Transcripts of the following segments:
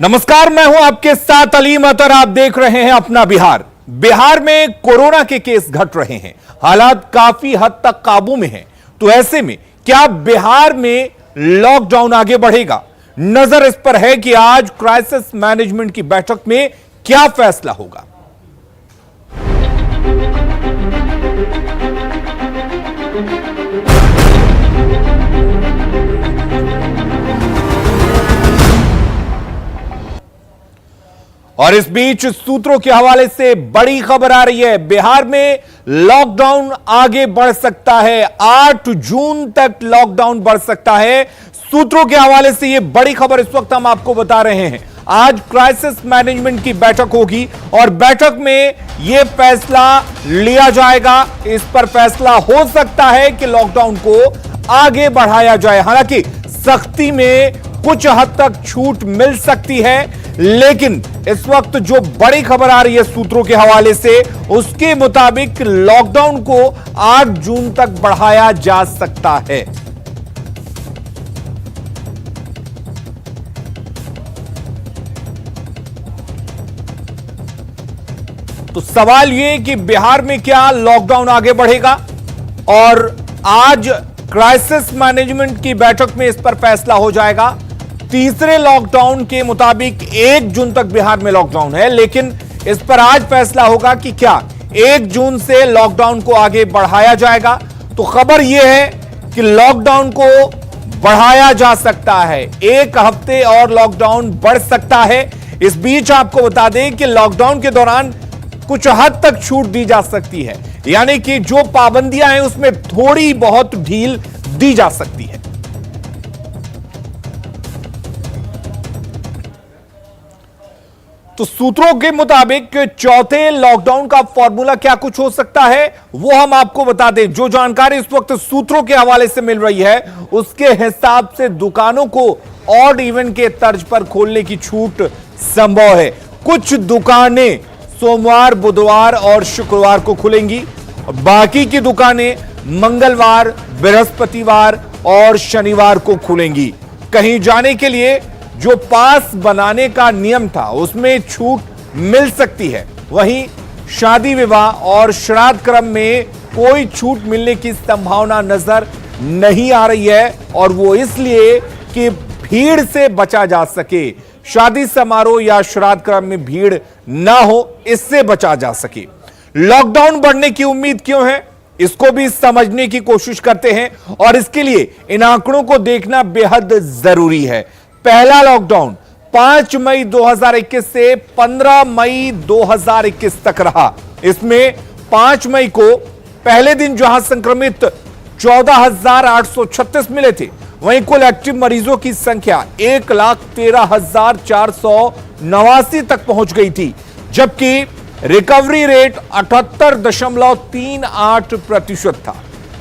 नमस्कार, मैं हूं आपके साथ अलीम अतर। आप देख रहे हैं अपना बिहार। बिहार में कोरोना के केस घट रहे हैं, हालात काफी हद तक काबू में हैं। तो ऐसे में क्या बिहार में लॉकडाउन आगे बढ़ेगा? नजर इस पर है कि आज क्राइसिस मैनेजमेंट की बैठक में क्या फैसला होगा। और इस बीच सूत्रों के हवाले से बड़ी खबर आ रही है। बिहार में लॉकडाउन आगे बढ़ सकता है, 8 जून तक लॉकडाउन बढ़ सकता है। सूत्रों के हवाले से यह बड़ी खबर इस वक्त हम आपको बता रहे हैं। आज क्राइसिस मैनेजमेंट की बैठक होगी और बैठक में यह फैसला लिया जाएगा। इस पर फैसला हो सकता है कि लॉकडाउन को आगे बढ़ाया जाए। हालांकि सख्ती में कुछ हद तक छूट मिल सकती है, लेकिन इस वक्त जो बड़ी खबर आ रही है सूत्रों के हवाले से, उसके मुताबिक लॉकडाउन को 8 जून तक बढ़ाया जा सकता है। तो सवाल यह कि बिहार में क्या लॉकडाउन आगे बढ़ेगा, और आज क्राइसिस मैनेजमेंट की बैठक में इस पर फैसला हो जाएगा। तीसरे लॉकडाउन के मुताबिक 1 जून तक बिहार में लॉकडाउन है, लेकिन इस पर आज फैसला होगा कि क्या 1 जून से लॉकडाउन को आगे बढ़ाया जाएगा। तो खबर यह है कि लॉकडाउन को बढ़ाया जा सकता है, 1 हफ्ते और लॉकडाउन बढ़ सकता है। इस बीच आपको बता दें कि लॉकडाउन के दौरान कुछ हद तक छूट दी जा सकती है, यानी कि जो पाबंदियां हैं उसमें थोड़ी बहुत ढील दी जा सकती है। तो सूत्रों के मुताबिक चौथे लॉकडाउन का फॉर्मूला क्या कुछ हो सकता है, वो हम आपको बता दें। जो जानकारी इस वक्त सूत्रों के हवाले से मिल रही है, उसके हिसाब से दुकानों को ऑड इवन के तर्ज पर खोलने की छूट संभव है। कुछ दुकानें सोमवार, बुधवार और शुक्रवार को खुलेंगी, बाकी की दुकानें मंगलवार, बृहस्पतिवार और शनिवार को खुलेंगी। कहीं जाने के लिए जो पास बनाने का नियम था उसमें छूट मिल सकती है। वहीं शादी विवाह और श्राद्ध क्रम में कोई छूट मिलने की संभावना नजर नहीं आ रही है, और वो इसलिए कि भीड़ से बचा जा सके। शादी समारोह या श्राद्ध क्रम में भीड़ ना हो, इससे बचा जा सके। लॉकडाउन बढ़ने की उम्मीद क्यों है, इसको भी समझने की कोशिश करते हैं, और इसके लिए इन आंकड़ों को देखना बेहद जरूरी है। पहला लॉकडाउन 5 मई 2021 से 15 मई 2021 तक रहा। इसमें 5 मई को पहले दिन जहां संक्रमित 14,836 मिले थे, वहीं कुल एक्टिव मरीजों की संख्या 1,13,489 तक पहुंच गई थी, जबकि रिकवरी रेट 78.38% था।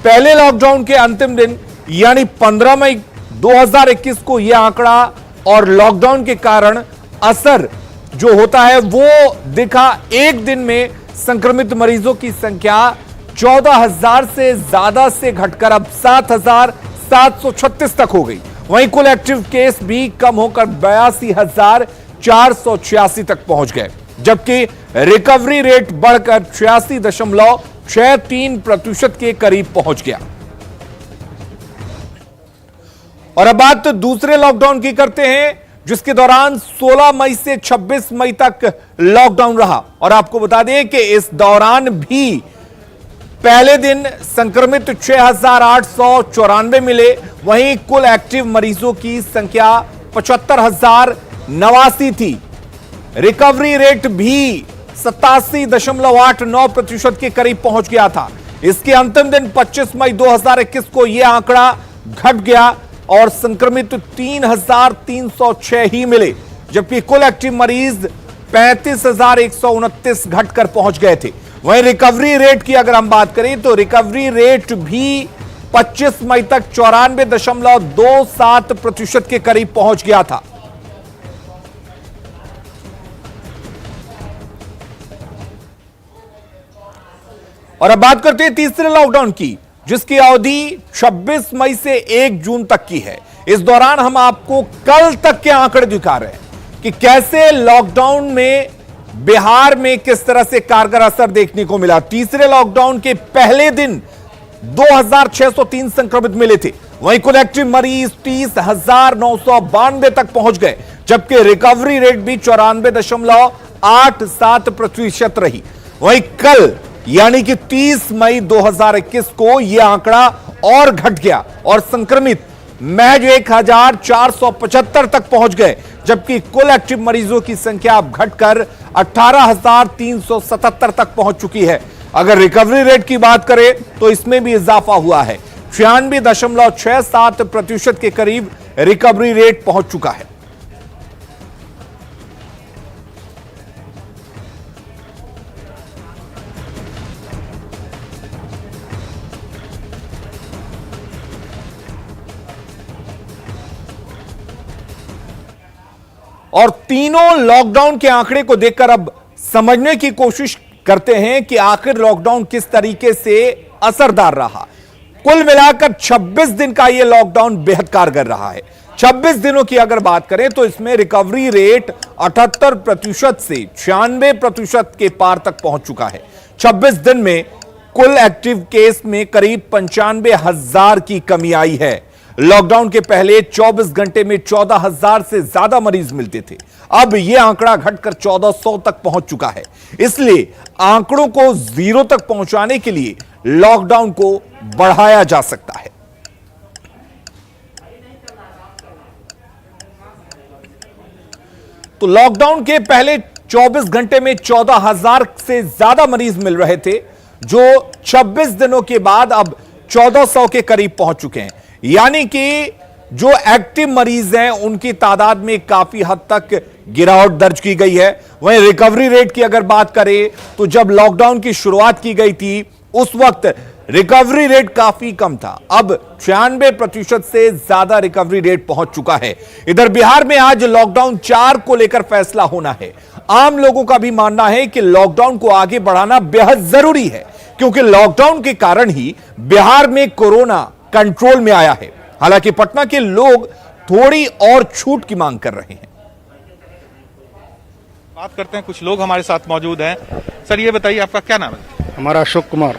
पहले लॉकडाउन के अंतिम दिन यानी 15 मई 2021 को यह आंकड़ा और लॉकडाउन के कारण असर जो होता है वो दिखा। एक दिन में संक्रमित मरीजों की संख्या 14,000 से ज्यादा से घटकर अब 7,736 तक हो गई। वहीं कुल एक्टिव केस भी कम होकर 82,486 तक पहुंच गए, जबकि रिकवरी रेट बढ़कर 86.63% के करीब पहुंच गया। और अब बात दूसरे लॉकडाउन की करते हैं, जिसके दौरान 16 मई से 26 मई तक लॉकडाउन रहा। और आपको बता दें कि इस दौरान भी पहले दिन संक्रमित 6,894 मिले, वहीं कुल एक्टिव मरीजों की संख्या 75,089 थी। रिकवरी रेट भी 87.89% के करीब पहुंच गया था। इसके अंतिम दिन 25 मई 2021 को यह आंकड़ा घट गया और संक्रमित 3,306 ही मिले, जबकि कुल एक्टिव मरीज 35,129 घटकर पहुंच गए थे। वहीं रिकवरी रेट की अगर हम बात करें तो रिकवरी रेट भी 25 मई तक 94.27% के करीब पहुंच गया था। और अब बात करते हैं तीसरे लॉकडाउन की, जिसकी अवधि 26 मई से 1 जून तक की है। इस दौरान हम आपको कल तक के आंकड़े दिखा रहे हैं कि कैसे लॉकडाउन में बिहार में किस तरह से कारगर असर देखने को मिला। तीसरे लॉकडाउन के पहले दिन 2603 संक्रमित मिले थे, वहीं कुल एक्टिव मरीज 30,992 तक पहुंच गए, जबकि रिकवरी रेट भी 94.87% रही। वहीं कल यानी कि 30 मई 2021 को यह आंकड़ा और घट गया और संक्रमित महज 1475 तक पहुंच गए, जबकि कुल एक्टिव मरीजों की संख्या अब घटकर 18,377 तक पहुंच चुकी है। अगर रिकवरी रेट की बात करें तो इसमें भी इजाफा हुआ है, 96.67% के करीब रिकवरी रेट पहुंच चुका है। और तीनों लॉकडाउन के आंकड़े को देखकर अब समझने की कोशिश करते हैं कि आखिर लॉकडाउन किस तरीके से असरदार रहा। कुल मिलाकर 26 दिन का यह लॉकडाउन बेहद कारगर रहा है। 26 दिनों की अगर बात करें तो इसमें रिकवरी रेट 78% से 96% के पार तक पहुंच चुका है। 26 दिन में कुल एक्टिव केस में करीब 95,000 की कमी आई है। लॉकडाउन के पहले 24 घंटे में 14,000 से ज्यादा मरीज मिलते थे, अब यह आंकड़ा घटकर 1,400 तक पहुंच चुका है। इसलिए आंकड़ों को जीरो तक पहुंचाने के लिए लॉकडाउन को बढ़ाया जा सकता है। तो लॉकडाउन के पहले 24 घंटे में 14,000 से ज्यादा मरीज मिल रहे थे, जो 26 दिनों के बाद अब 1,400 के करीब पहुंच चुके हैं। यानी कि जो एक्टिव मरीज हैं उनकी तादाद में काफी हद तक गिरावट दर्ज की गई है। वहीं रिकवरी रेट की अगर बात करें तो जब लॉकडाउन की शुरुआत की गई थी उस वक्त रिकवरी रेट काफी कम था, अब 96% से ज्यादा रिकवरी रेट पहुंच चुका है। इधर बिहार में आज लॉकडाउन 4 को लेकर फैसला होना है। आम लोगों का भी मानना है कि लॉकडाउन को आगे बढ़ाना बेहद जरूरी है, क्योंकि लॉकडाउन के कारण ही बिहार में कोरोना कंट्रोल में आया है। हालांकि पटना के लोग थोड़ी और छूट की मांग कर रहे हैं। बात करते हैं, कुछ लोग हमारे साथ मौजूद हैं। सर ये बताइए आपका क्या नाम है? हमारा अशोक कुमार।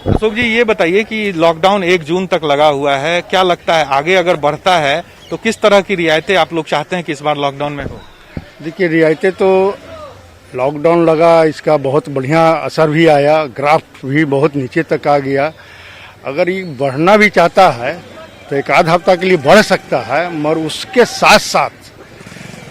अशोक जी ये बताइए कि लॉकडाउन 1 जून तक लगा हुआ है, क्या लगता है आगे अगर बढ़ता है तो किस तरह की रियायतें आप लोग चाहते हैं कि इस बार लॉकडाउन में हो? देखिए रियायतें तो लॉकडाउन लगा, इसका बहुत बढ़िया असर भी आया, ग्राफ भी बहुत नीचे तक आ गया। अगर ये बढ़ना भी चाहता है तो एक आध हफ्ता के लिए बढ़ सकता है, मगर उसके साथ साथ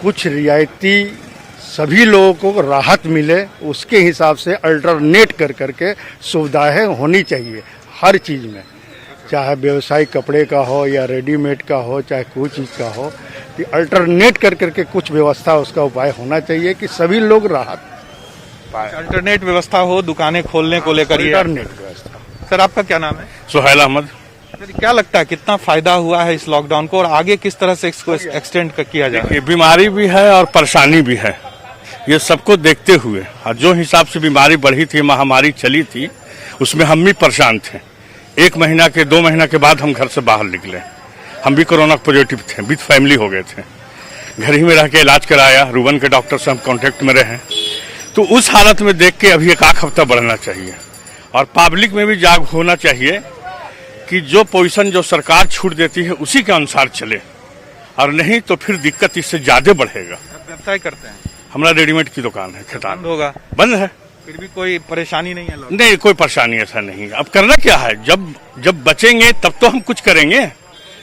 कुछ रियायती सभी लोगों को राहत मिले, उसके हिसाब से अल्टरनेट कर करके सुविधाएं होनी चाहिए हर चीज़ में, चाहे व्यवसायिक कपड़े का हो या रेडीमेड का हो, चाहे कोई चीज़ का हो, कि अल्टरनेट कर करके कुछ व्यवस्था उसका उपाय होना चाहिए कि सभी लोग राहत पाए। अल्टरनेट व्यवस्था हो दुकानें खोलने को लेकर। अल्टरनेट व्यवस्था। सर आपका क्या नाम है? सुहेल अहमद। सर क्या लगता है कितना फायदा हुआ है इस लॉकडाउन को और आगे किस तरह से इसको एक्सटेंड किया जाए? बीमारी भी है और परेशानी भी है, ये सबको देखते हुए और जो हिसाब से बीमारी बढ़ी थी, महामारी चली थी, उसमें हम भी परेशान थे। 1 महीना के 2 महीना के बाद हम घर से बाहर निकले, हम भी कोरोना पॉजिटिव थे, विद फैमिली हो गए थे। घर ही में रह के इलाज कराया, रूबन के डॉक्टर से हम कांटेक्ट में रहे। तो उस हालत में देख के अभी 1 हफ्ता बढ़ना चाहिए और पब्लिक में भी जाग होना चाहिए कि जो पोजीशन जो सरकार छूट देती है उसी के अनुसार चले, और नहीं तो फिर दिक्कत इससे ज्यादा बढ़ेगा। व्यवसाय करते हैं? हमारा रेडीमेड की दुकान है, खेतान बंद होगा? बंद है। फिर भी कोई परेशानी नहीं है? नहीं कोई परेशानी ऐसा नहीं। अब करना क्या है, जब बचेंगे तब तो हम कुछ करेंगे,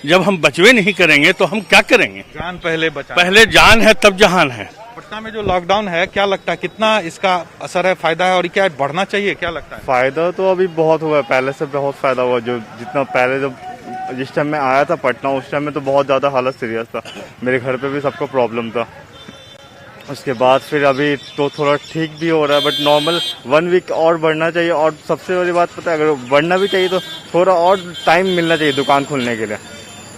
जब हम बचवे नहीं करेंगे तो हम क्या करेंगे? जान पहले बचा। पहले जान है तब जहान है। पटना में जो लॉकडाउन है क्या लगता है कितना इसका असर है, फायदा है और क्या बढ़ना चाहिए, क्या लगता है? फायदा तो अभी बहुत हुआ है, पहले से बहुत फायदा हुआ। जो जितना पहले जब जिस टाइम में आया था पटना, उस टाइम में तो बहुत ज़्यादा हालत सीरियस था, मेरे घर पे भी सबको प्रॉब्लम था। उसके बाद फिर अभी तो थोड़ा ठीक भी हो रहा है, बट नॉर्मल 1 वीक और बढ़ना चाहिए। और सबसे बड़ी बात पता है, अगर बढ़ना भी चाहिए तो थोड़ा और टाइम मिलना चाहिए दुकान खोलने के लिए।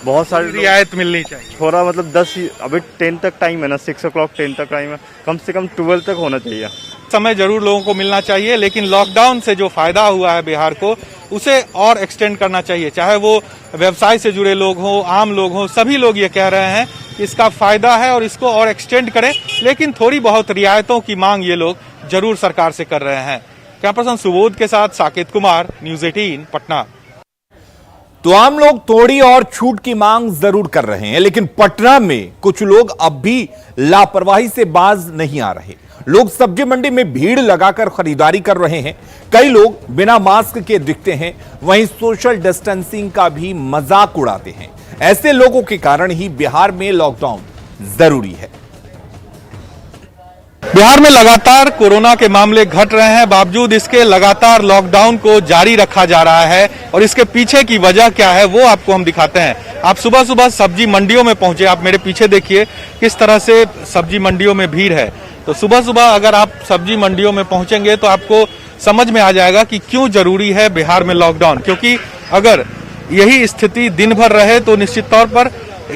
बहुत सारी रियायत मिलनी चाहिए, थोड़ा मतलब 10 अभी 10 तक टाइम है ना, 6 o'clock 10 तक टाइम है, कम से कम 12 तक होना चाहिए। समय जरूर लोगों को मिलना चाहिए, लेकिन लॉकडाउन से जो फायदा हुआ है बिहार को उसे और एक्सटेंड करना चाहिए। चाहे वो व्यवसाय से जुड़े लोग हों, आम लोग हों, सभी लोग ये कह रहे हैं इसका फायदा है और इसको और एक्सटेंड करें, लेकिन थोड़ी बहुत रियायतों की मांग ये लोग जरूर सरकार से कर रहे हैं। कैमरा पर्सन सुबोध के साथ साकेत कुमार, न्यूज 18 पटना। तो आम लोग थोड़ी और छूट की मांग जरूर कर रहे हैं, लेकिन पटना में कुछ लोग अब भी लापरवाही से बाज नहीं आ रहे। लोग सब्जी मंडी में भीड़ लगाकर खरीदारी कर रहे हैं। कई लोग बिना मास्क के दिखते हैं, वहीं सोशल डिस्टेंसिंग का भी मजाक उड़ाते हैं। ऐसे लोगों के कारण ही बिहार में लॉकडाउन जरूरी है। बिहार में लगातार कोरोना के मामले घट रहे हैं, बावजूद इसके लगातार लॉकडाउन को जारी रखा जा रहा है। और इसके पीछे की वजह क्या है वो आपको हम दिखाते हैं। आप सुबह सुबह सब्जी मंडियों में पहुंचे, आप मेरे पीछे देखिए किस तरह से सब्जी मंडियों में भीड़ है। तो सुबह सुबह अगर आप सब्जी मंडियों में पहुंचेंगे तो आपको समझ में आ जाएगा कि क्यों जरूरी है बिहार में लॉकडाउन। क्योंकि अगर यही स्थिति दिन भर रहे तो निश्चित तौर पर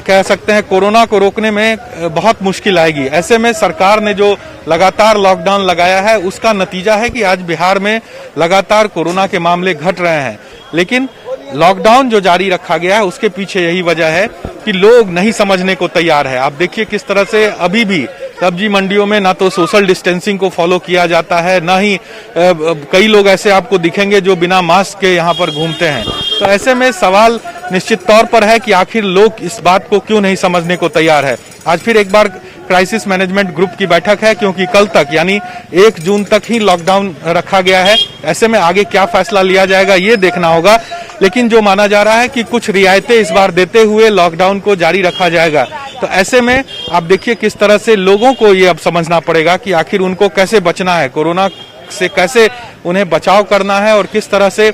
कह सकते हैं कोरोना को रोकने में बहुत मुश्किल आएगी। ऐसे में सरकार ने जो लगातार लॉकडाउन लगाया है उसका नतीजा है कि आज बिहार में लगातार कोरोना के मामले घट रहे हैं। लेकिन लॉकडाउन जो जारी रखा गया है उसके पीछे यही वजह है कि लोग नहीं समझने को तैयार है। आप देखिए किस तरह से अभी भी सब्जी मंडियों में ना तो सोशल डिस्टेंसिंग को फॉलो किया जाता है, ना ही कई लोग ऐसे आपको दिखेंगे जो बिना मास्क के यहाँ पर घूमते हैं। तो ऐसे में सवाल निश्चित तौर पर है कि आखिर लोग इस बात को क्यों नहीं समझने को तैयार है। आज फिर एक बार क्राइसिस मैनेजमेंट ग्रुप की बैठक है, क्योंकि कल तक यानी 1 जून तक ही लॉकडाउन रखा गया है। ऐसे में आगे क्या फैसला लिया जाएगा ये देखना होगा। लेकिन जो माना जा रहा है कि कुछ रियायतें इस बार देते हुए लॉकडाउन को जारी रखा जाएगा। तो ऐसे में आप देखिए किस तरह से लोगों को ये अब समझना पड़ेगा कि आखिर उनको कैसे बचना है, कोरोना से कैसे उन्हें बचाव करना है और किस तरह से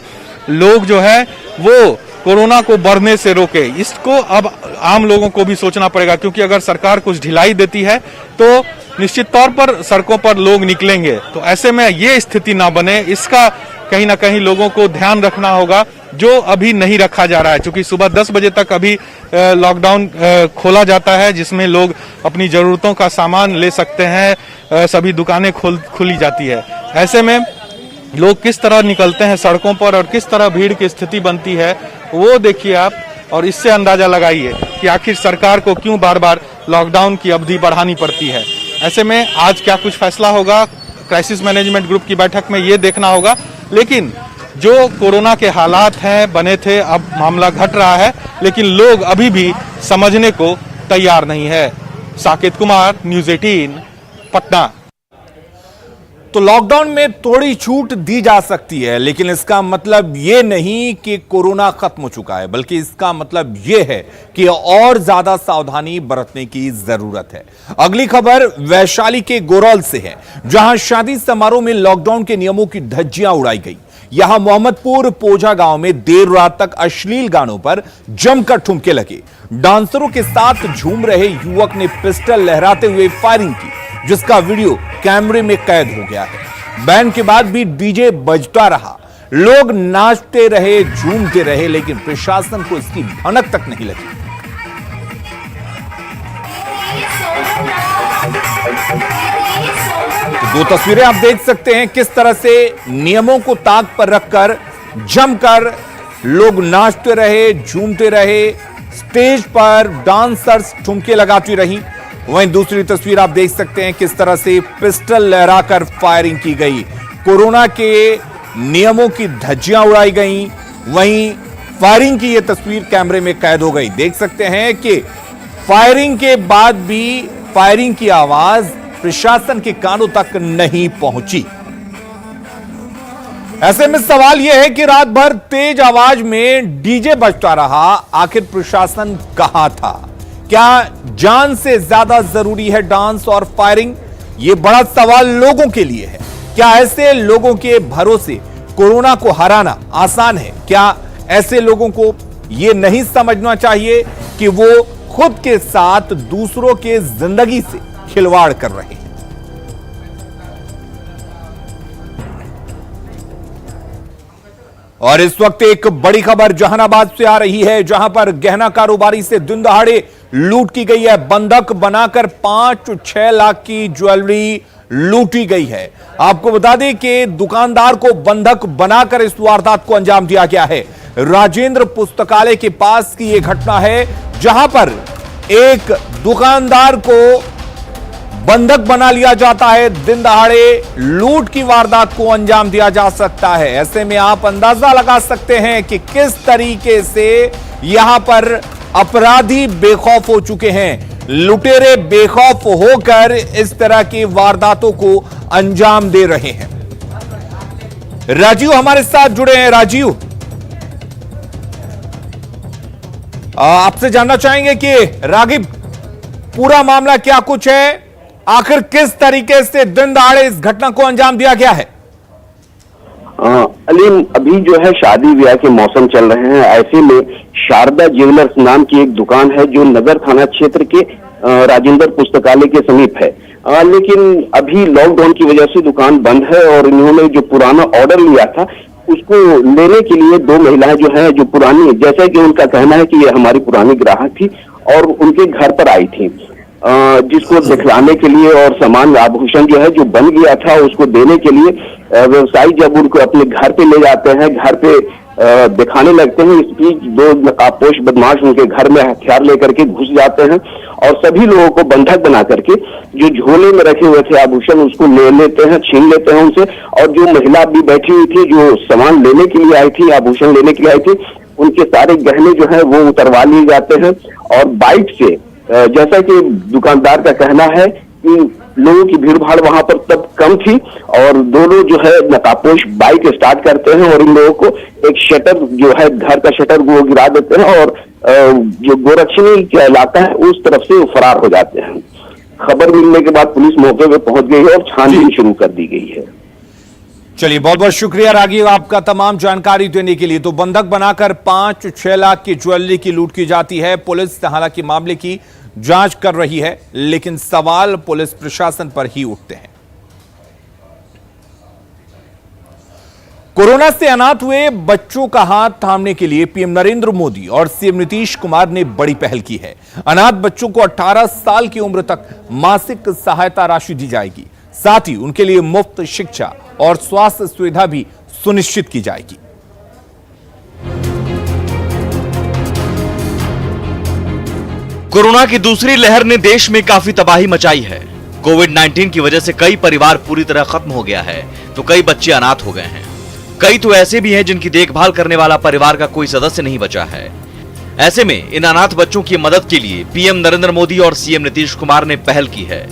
लोग जो है वो कोरोना को बढ़ने से रोके। इसको अब आम लोगों को भी सोचना पड़ेगा, क्योंकि अगर सरकार कुछ ढिलाई देती है तो निश्चित तौर पर सड़कों पर लोग निकलेंगे। तो ऐसे में ये स्थिति ना बने, इसका कहीं ना कहीं लोगों को ध्यान रखना होगा, जो अभी नहीं रखा जा रहा है। क्योंकि सुबह 10 बजे तक अभी लॉकडाउन खोला जाता है, जिसमें लोग अपनी जरूरतों का सामान ले सकते हैं, सभी दुकानें खुली जाती है। ऐसे में लोग किस तरह निकलते हैं सड़कों पर और किस तरह भीड़ की स्थिति बनती है वो देखिए आप, और इससे अंदाजा लगाइए कि आखिर सरकार को क्यों बार बार लॉकडाउन की अवधि बढ़ानी पड़ती है। ऐसे में आज क्या कुछ फैसला होगा क्राइसिस मैनेजमेंट ग्रुप की बैठक में ये देखना होगा। लेकिन जो कोरोना के हालात हैं बने थे, अब मामला घट रहा है, लेकिन लोग अभी भी समझने को तैयार नहीं है। साकेत कुमार, न्यूज 18 पटना। तो लॉकडाउन में थोड़ी छूट दी जा सकती है, लेकिन इसका मतलब यह नहीं कि कोरोना खत्म हो चुका है, बल्कि इसका मतलब यह है कि और ज्यादा सावधानी बरतने की जरूरत है। अगली खबर वैशाली के गोरौल से है, जहां शादी समारोह में लॉकडाउन के नियमों की धज्जियां उड़ाई गई। यहां मोहम्मदपुर पोजा गांव में देर रात तक अश्लील गानों पर जमकर ठुमके लगे। डांसरों के साथ झूम रहे युवक ने पिस्टल लहराते हुए फायरिंग की, जिसका वीडियो कैमरे में कैद हो गया है। बैंड के बाद भी डीजे बजता रहा, लोग नाचते रहे, झूमते रहे, लेकिन प्रशासन को इसकी भनक तक नहीं लगी। तो 2 तस्वीरें आप देख सकते हैं किस तरह से नियमों को ताक पर रखकर जमकर लोग नाचते रहे, झूमते रहे, स्टेज पर डांसर्स ठुमके लगाती रही। वहीं दूसरी तस्वीर आप देख सकते हैं किस तरह से पिस्टल लहराकर फायरिंग की गई, कोरोना के नियमों की धज्जियां उड़ाई गई। वहीं फायरिंग की यह तस्वीर कैमरे में कैद हो गई। देख सकते हैं कि फायरिंग के बाद भी फायरिंग की आवाज प्रशासन के कानों तक नहीं पहुंची। ऐसे में सवाल यह है कि रात भर तेज आवाज में डीजे बजता रहा, आखिर प्रशासन कहां था? क्या जान से ज्यादा जरूरी है डांस और फायरिंग? यह बड़ा सवाल लोगों के लिए है। क्या ऐसे लोगों के भरोसे कोरोना को हराना आसान है? क्या ऐसे लोगों को यह नहीं समझना चाहिए कि वो खुद के साथ दूसरों के जिंदगी से खिलवाड़ कर रहे हैं? और इस वक्त एक बड़ी खबर जहानाबाद से आ रही है, जहां पर गहना कारोबारी से दिन दहाड़े लूट की गई है। बंधक बनाकर 5-6 लाख की ज्वेलरी लूटी गई है। आपको बता दें कि दुकानदार को बंधक बनाकर इस वारदात को अंजाम दिया गया है। राजेंद्र पुस्तकालय के पास की यह घटना है, जहां पर एक दुकानदार को बंधक बना लिया जाता है, दिन दहाड़े लूट की वारदात को अंजाम दिया जा सकता है। ऐसे में आप अंदाजा लगा सकते हैं कि किस तरीके से यहां पर अपराधी बेखौफ हो चुके हैं। लुटेरे बेखौफ होकर इस तरह की वारदातों को अंजाम दे रहे हैं। राजीव हमारे साथ जुड़े हैं। राजीव, आपसे जानना चाहेंगे कि रागिब, पूरा मामला क्या कुछ है, आखिर किस तरीके से दिन दहाड़े इस घटना को अंजाम दिया गया है? अलीम, अभी जो है शादी ब्याह के मौसम चल रहे हैं। ऐसे में शारदा ज्वेलर्स नाम की एक दुकान है जो नगर थाना क्षेत्र के राजेंद्र पुस्तकालय के समीप है। लेकिन अभी लॉकडाउन की वजह से दुकान बंद है और इन्होंने जो पुराना ऑर्डर लिया था उसको लेने के लिए दो महिलाएं जो है, जो पुरानी, जैसा कि उनका कहना है कि ये हमारी पुरानी ग्राहक थी और उनके घर पर आई थी, जिसको दिखलाने के लिए और सामान आभूषण जो है जो बन गया था उसको देने के लिए व्यवसायी जब उनको अपने घर पे ले जाते हैं, घर पे दिखाने लगते हैं, इस बीच दो आपोश बदमाश उनके घर में हथियार लेकर के घुस जाते हैं और सभी लोगों को बंधक बना करके जो झोले में रखे हुए थे आभूषण उसको ले लेते हैं, छीन लेते हैं उनसे। और जो महिला भी बैठी हुई थी, जो सामान लेने के लिए आई थी, आभूषण लेने के लिए आई थी, उनके सारे गहने जो है वो उतरवा लिए जाते हैं। और बाइक से, जैसा कि दुकानदार का कहना है कि लोगों की भीड़ भाड़ वहां पर तब कम थी और दोनों जो है नकाबपोश बाइक स्टार्ट करते हैं और इन लोगों को एक शटर जो है घर का शटर वो गिरा देते हैं और जो गोरक्षणी का इलाका है उस तरफ से वो फरार हो जाते हैं। खबर मिलने के बाद पुलिस मौके पर पहुंच गई है और छानबीन शुरू कर दी गई है। चलिए, बहुत बहुत शुक्रिया रागिब आपका तमाम जानकारी देने के लिए। तो बंधक बनाकर 5-6 लाख की ज्वेलरी की लूट की जाती है। पुलिस हालांकि मामले की जांच कर रही है, लेकिन सवाल पुलिस प्रशासन पर ही उठते हैं। कोरोना से अनाथ हुए बच्चों का हाथ थामने के लिए पीएम नरेंद्र मोदी और सीएम नीतीश कुमार ने बड़ी पहल की है। अनाथ बच्चों को 18 साल की उम्र तक मासिक सहायता राशि दी जाएगी। साथ ही उनके लिए मुफ्त शिक्षा और स्वास्थ्य सुविधा भी सुनिश्चित की जाएगी। कोरोना की दूसरी लहर ने देश में काफी तबाही मचाई है। कोविड-19 की वजह से कई परिवार पूरी तरह खत्म हो गया है, तो कई बच्चे अनाथ हो गए हैं। कई तो ऐसे भी हैं जिनकी देखभाल करने वाला परिवार का कोई सदस्य नहीं बचा है। ऐसे में इन अनाथ बच्चों की मदद के लिए पीएम नरेंद्र मोदी और सीएम नीतीश कुमार ने पहल की है।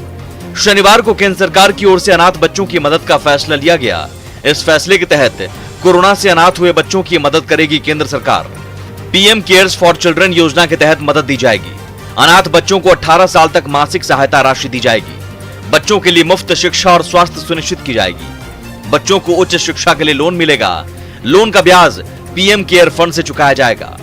शनिवार को केंद्र सरकार की ओर से अनाथ बच्चों की मदद का फैसला लिया गया। इस फैसले के तहत कोरोना से अनाथ हुए बच्चों की मदद करेगी केंद्र सरकार। पीएम केयर्स फॉर चिल्ड्रन योजना के तहत मदद दी जाएगी। अनाथ बच्चों को 18 साल तक मासिक सहायता राशि दी जाएगी। बच्चों के लिए मुफ्त शिक्षा और स्वास्थ्य सुनिश्चित की जाएगी। बच्चों को उच्च शिक्षा के लिए लोन मिलेगा। लोन का ब्याज पीएम केयर फंड से चुकाया जाएगा।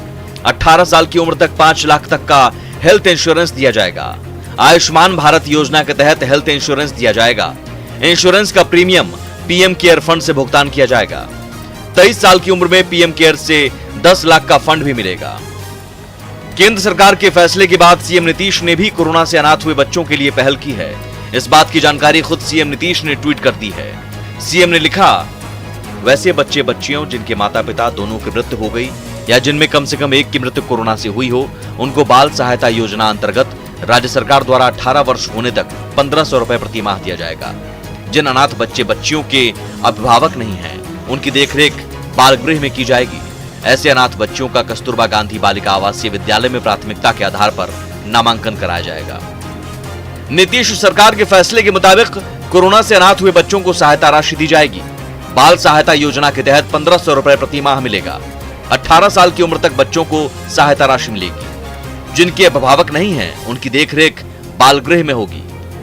18 साल की उम्र तक 5 लाख तक का हेल्थ इंश्योरेंस दिया जाएगा। आयुष्मान भारत योजना के तहत हेल्थ इंश्योरेंस दिया जाएगा। इंश्योरेंस का प्रीमियम पीएम केयर फंड से भुगतान किया जाएगा। 23 साल की उम्र में पीएम केयर से 10 लाख का फंड भी मिलेगा। केंद्र सरकार के फैसले के बाद सीएम नीतीश ने भी कोरोना से अनाथ हुए बच्चों के लिए पहल की है। इस बात की जानकारी खुद सीएम नीतीश ने ट्वीट कर दी है। सीएम ने लिखा, वैसे बच्चे बच्चियों जिनके माता पिता दोनों की मृत्यु हो गई या जिनमें कम से कम एक की मृत्यु कोरोना से हुई हो, उनको बाल सहायता योजना अंतर्गत राज्य सरकार द्वारा 18 वर्ष होने तक 1500 रुपए प्रति माह दिया जाएगा। जिन अनाथ बच्चे बच्चियों के अभिभावक नहीं हैं, उनकी देखरेख बाल गृह में की जाएगी। ऐसे अनाथ बच्चों का कस्तूरबा गांधी बालिका आवासीय विद्यालय में प्राथमिकता के आधार पर नामांकन कराया जाएगा। नीतीश सरकार के फैसले के मुताबिक कोरोना से अनाथ हुए बच्चों को सहायता राशि दी जाएगी। बाल सहायता योजना के तहत 1500 रुपए प्रति माह मिलेगा। 18 साल की उम्र तक बच्चों को सहायता राशि मिलेगी। जिनके अभिभावक नहीं हैं, उनकी देखरेख बाल गृह में होगी।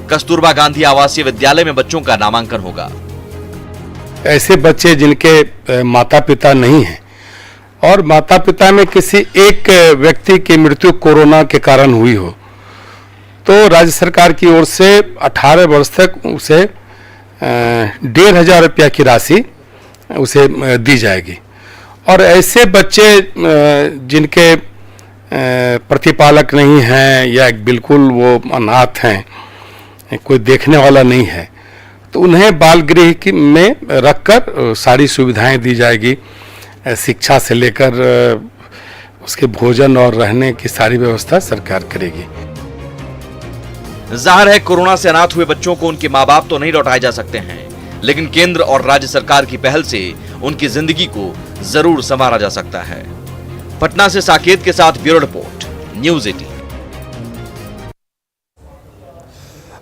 कस्तूरबा गांधी आवासीय विद्यालय में बच्चों का नामांकन होगा। ऐसे बच्चे जिनके माता पिता नहीं हैं और माता पिता में किसी एक व्यक्ति की मृत्यु कोरोना के कारण हुई हो, तो राज्य सरकार की ओर से 18 वर्ष तक उसे 1500 रुपया की राशि उसे दी जाएगी। और ऐसे बच्चे जिनके प्रतिपालक नहीं हैं या बिल्कुल वो अनाथ हैं, कोई देखने वाला नहीं है, तो उन्हें बाल गृह में रखकर सारी सुविधाएं दी जाएगी। शिक्षा से लेकर उसके भोजन और रहने की सारी व्यवस्था सरकार करेगी। जाहिर है कोरोना से अनाथ हुए बच्चों को उनके माँ बाप तो नहीं लौटाए जा सकते हैं, लेकिन केंद्र और राज्य सरकार की पहल से उनकी जिंदगी को जरूर संवारा जा सकता है। पटना से साकेत के साथ ब्यूरो रिपोर्ट, न्यूज़ 18।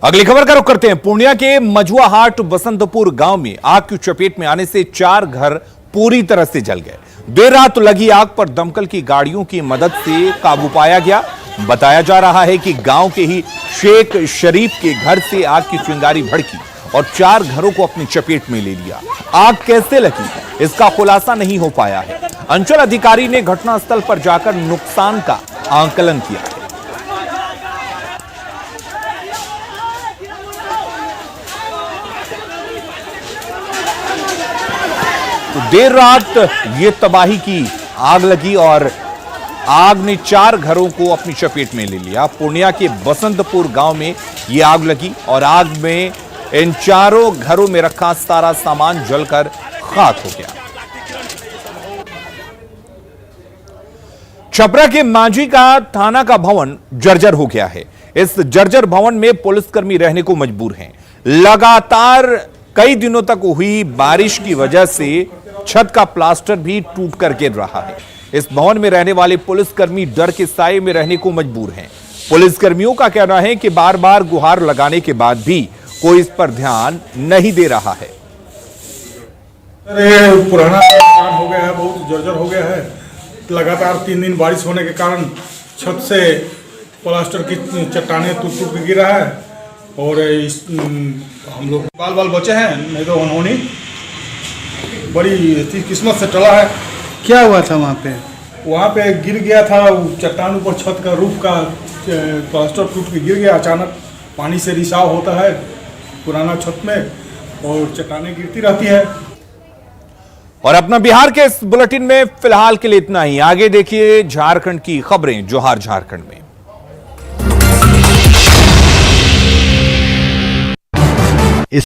अगली खबर का रुख करते हैं। पूर्णिया के मजुआहाट बसंतपुर गांव में आग की चपेट में आने से 4 घर पूरी तरह से जल गए। देर रात लगी आग पर दमकल की गाड़ियों की मदद से काबू पाया गया। बताया जा रहा है कि गांव के ही शेख शरीफ के घर से आग की चिंगारी भड़की और 4 घरों को अपनी चपेट में ले लिया। आग कैसे लगी इसका खुलासा नहीं हो पाया है। अंचल अधिकारी ने घटनास्थल पर जाकर नुकसान का आंकलन किया है। तो देर रात ये तबाही की आग लगी और आग ने 4 घरों को अपनी चपेट में ले लिया। पूर्णिया के बसंतपुर गांव में ये आग लगी और आग में इन 4 घरों में रखा सारा सामान जलकर खाक हो गया। छपरा के मांझी का थाना का भवन जर्जर हो गया है। इस जर्जर भवन में पुलिसकर्मी रहने को मजबूर हैं। लगातार कई दिनों तक हुई बारिश की वजह से छत का प्लास्टर भी टूट कर गिर रहा है। इस भवन में रहने वाले पुलिसकर्मी डर के साए में रहने को मजबूर हैं। पुलिसकर्मियों का कहना है कि बार बार गुहार लगाने के बाद भी कोई इस पर ध्यान नहीं दे रहा है। अरे पुराना मकान हो गया है, बहुत जर्जर हो गया है। लगातार 3 दिन बारिश होने के कारण छत से प्लास्टर की चट्टाने टूट टूट के गिरा है और हम लोग बाल बचे हैं, नहीं तो उन्होंने बड़ी किस्मत से टला है। क्या हुआ था वहाँ पे गिर गया था चट्टान ऊपर, छत का रूफ का प्लास्टर टूट के गिर गया। अचानक पानी से रिसाव होता है पुराना छत में और चट्टानें गिरती रहती है। और अपना बिहार के इस बुलेटिन में फिलहाल के लिए इतना ही। आगे देखिए झारखंड की खबरें जोहार झारखंड में।